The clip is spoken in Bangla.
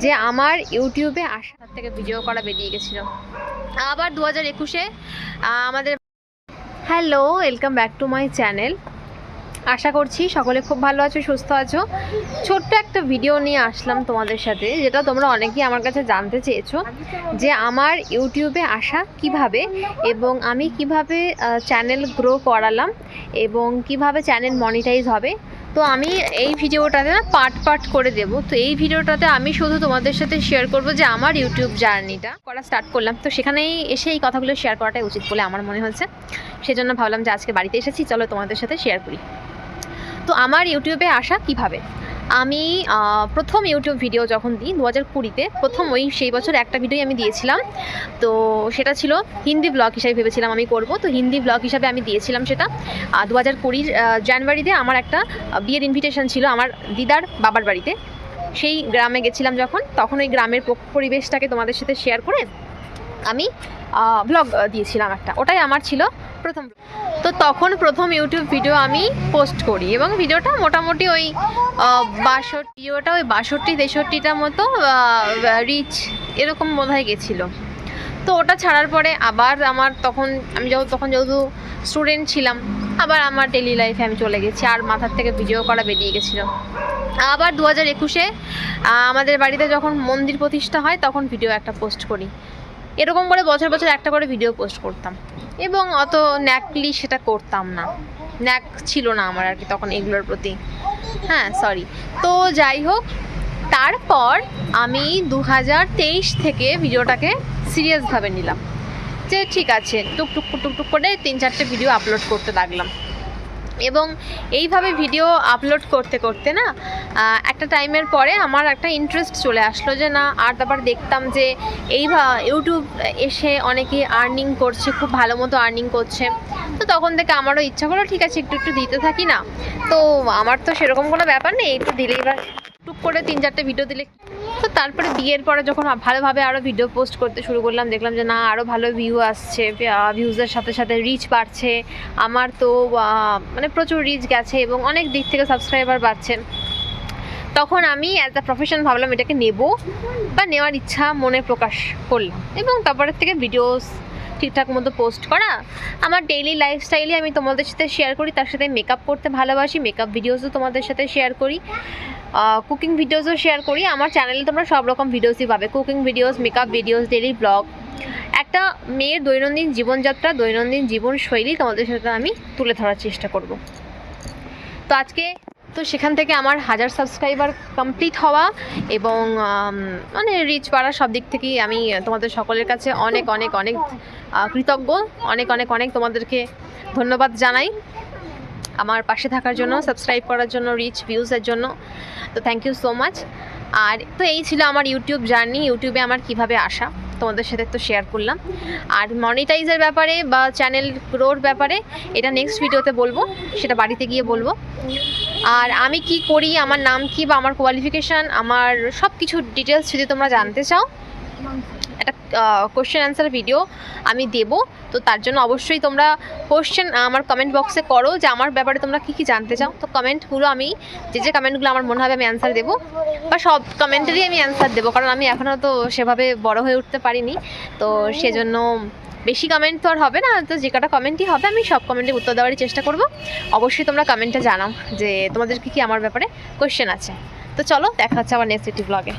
যে আমার ইউটিউবে আসার থেকে ভিডিও করা বেরিয়ে গেছিলো। আবার 2021-এ আমাদের hello, welcome back to my channel. আশা করছি সকলে খুব ভালো আছো, সুস্থ আছো। ছোট্ট একটা ভিডিও নিয়ে আসলাম তোমাদের সাথে, যেটা তোমরা অনেকেই আমার কাছে জানতে চেয়েছো যে আমার ইউটিউবে আসা কিভাবে এবং আমি কিভাবে চ্যানেল গ্রো করালাম এবং কিভাবে চ্যানেল মনিটাইজ হবে। তো আমি এই ভিডিওটাতে না পার্ট করে দেব। তো এই ভিডিওটাতে আমি শুধু তোমাদের সাথে শেয়ার করব যে আমার ইউটিউব জার্নিটা করা স্টার্ট করলাম। তো সেখানেই এসে এই কথাগুলো শেয়ার করাটাই উচিত বলে আমার মনে হচ্ছে। সেজন্য ভাবলাম যে আজকে বাড়িতে এসেছি, চলো তোমাদের সাথে শেয়ার করি। তো আমার ইউটিউবে আসা কিভাবে, আমি প্রথম ইউটিউব ভিডিও যখন দিই 2020-তে, প্রথম সেই বছর একটা ভিডিও আমি দিয়েছিলাম। তো সেটা ছিল হিন্দি ব্লগ হিসাবে ভেবেছিলাম আমি করব। তো হিন্দি ব্লগ হিসাবে আমি দিয়েছিলাম সেটা 2020 জানুয়ারিতে। আমার একটা বিয়ের ইনভিটেশন ছিল আমার দিদার বাবার বাড়িতে। সেই গ্রামে গেছিলাম যখন, তখন ওই গ্রামের পরিবেশটাকে তোমাদের সাথে শেয়ার করে আমি ব্লগ দিয়েছিলাম একটা। ওটাই আমার ছিল প্রথম। তো তখন প্রথম ইউটিউব ভিডিও আমি পোস্ট করি এবং ভিডিওটা মোটামুটি ওই 62-63টার মতো রিচ এরকম বোধহয় গেছিলো। তো ওটা ছাড়ার পরে আবার আমার তখন যেহেতু স্টুডেন্ট ছিলাম, আবার আমার ডেলি লাইফে আমি চলে গেছি, আর মাথার থেকে ভিডিও করা বেরিয়ে গেছিলো। আবার 2021-এ আমাদের বাড়িতে যখন মন্দির প্রতিষ্ঠা হয় তখন ভিডিও একটা পোস্ট করি। এরকম করে বছর বছর একটা করে ভিডিও পোস্ট করতাম এবং অত ন্যাকলি সেটা করতাম না, ন্যাক ছিল না আমার আর কি তখন এগুলোর প্রতি। সরি। তো যাই হোক, তারপর আমি 2023 থেকে ভিডিওটাকে সিরিয়াসভাবে নিলাম যে ঠিক আছে, টুকটুক করে 3-4টে ভিডিও আপলোড করতে লাগলাম। এবং এইভাবে ভিডিও আপলোড করতে করতে না একটা টাইমের পরে আমার একটা ইন্টারেস্ট চলে আসলো যে না, আর তারপর দেখতাম যে ইউটিউব এসে অনেকে আর্নিং করছে, খুব ভালো মতো আর্নিং করছে। তো তখন থেকে আমারও ইচ্ছা করলো ঠিক আছে একটু দিতে থাকি না। তো আমার তো সেরকম কোনো ব্যাপার নেই, একটু দিলেই বা টুক করে 3-4টে ভিডিও দিলে। তো তারপরে বিয়ের পরে যখন ভালোভাবে আরও ভিডিও পোস্ট করতে শুরু করলাম, দেখলাম যে না, আরও ভালো ভিউ আসছে, ভিউজের সাথে সাথে রিচ বাড়ছে। আমার তো মানে প্রচুর রিচ গেছে এবং অনেক দিক থেকে সাবস্ক্রাইবার বাড়ছে। তখন আমি অ্যাজ আ প্রফেশন ভাবলাম এটাকে নেওয়ার ইচ্ছা মনে প্রকাশ করলাম এবং তারপরের থেকে ভিডিওস ঠিকঠাক মতো পোস্ট করা। আমার ডেইলি লাইফস্টাইলে আমি তোমাদের সাথে শেয়ার করি, তার সাথে মেকআপ করতে ভালোবাসি, মেকআপ ভিডিওসও তোমাদের সাথে শেয়ার করি, কুকিং ভিডিওসও শেয়ার করি। আমার চ্যানেলে তোমরা সব রকম ভিডিওসই পাবে, cooking videos, makeup videos, daily blog. একটা মেয়ের দৈনন্দিন জীবনযাত্রা, দৈনন্দিন জীবনশৈলী তোমাদের সাথে আমি তুলে ধরার চেষ্টা করব। তো আজকে তো সেখান থেকে আমার 1000 সাবস্ক্রাইবার কমপ্লিট হওয়া এবং মানে রিচ বাড়া, সব দিক থেকেই আমি তোমাদের সকলের কাছে অনেক অনেক অনেক কৃতজ্ঞ। অনেক অনেক অনেক তোমাদেরকে ধন্যবাদ জানাই আমার পাশে থাকার জন্য, সাবস্ক্রাইব করার জন্য, রিচ ভিউজের জন্য। তো থ্যাংক ইউ সো মাচ। আর তো এই ছিল আমার ইউটিউব জার্নি, ইউটিউবে আমার কিভাবে আসা তোমাদের সাথে তো শেয়ার করলাম। আর মনিটাইজের ব্যাপারে বা চ্যানেল গ্রোর ব্যাপারে এটা নেক্সট ভিডিওতে বলবো, সেটা বাড়িতে গিয়ে বলবো। আর আমি কি করি, আমার নাম কি বা আমার কোয়ালিফিকেশান, আমার সব কিছু ডিটেলস যদি তোমরা জানতে চাও, একটা কোশ্চেন অ্যান্সার ভিডিও আমি দেব। তো তার জন্য অবশ্যই তোমরা কোশ্চেন আমার কমেন্ট বক্সে করো যে আমার ব্যাপারে তোমরা কী জানতে চাও। তো কমেন্টগুলো আমি যে কমেন্টগুলো আমার মনে হবে আমি অ্যান্সার দেবো, বা সব কমেন্টেরই আমি অ্যান্সার দেবো, কারণ আমি এখনও তো সেভাবে বড় হয়ে উঠতে পারিনি। তো সেজন্য বেশি কমেন্ট তো আর হবে না, তো যে কটা কমেন্টই হবে আমি সব কমেন্টে উত্তর দেওয়ারই চেষ্টা করব। অবশ্যই তোমরা কমেন্টে জানাও যে তোমাদের কি আমার ব্যাপারে কোশ্চেন আছে। তো চলো, দেখা হচ্ছে আবার নেক্সট একটি ব্লগে।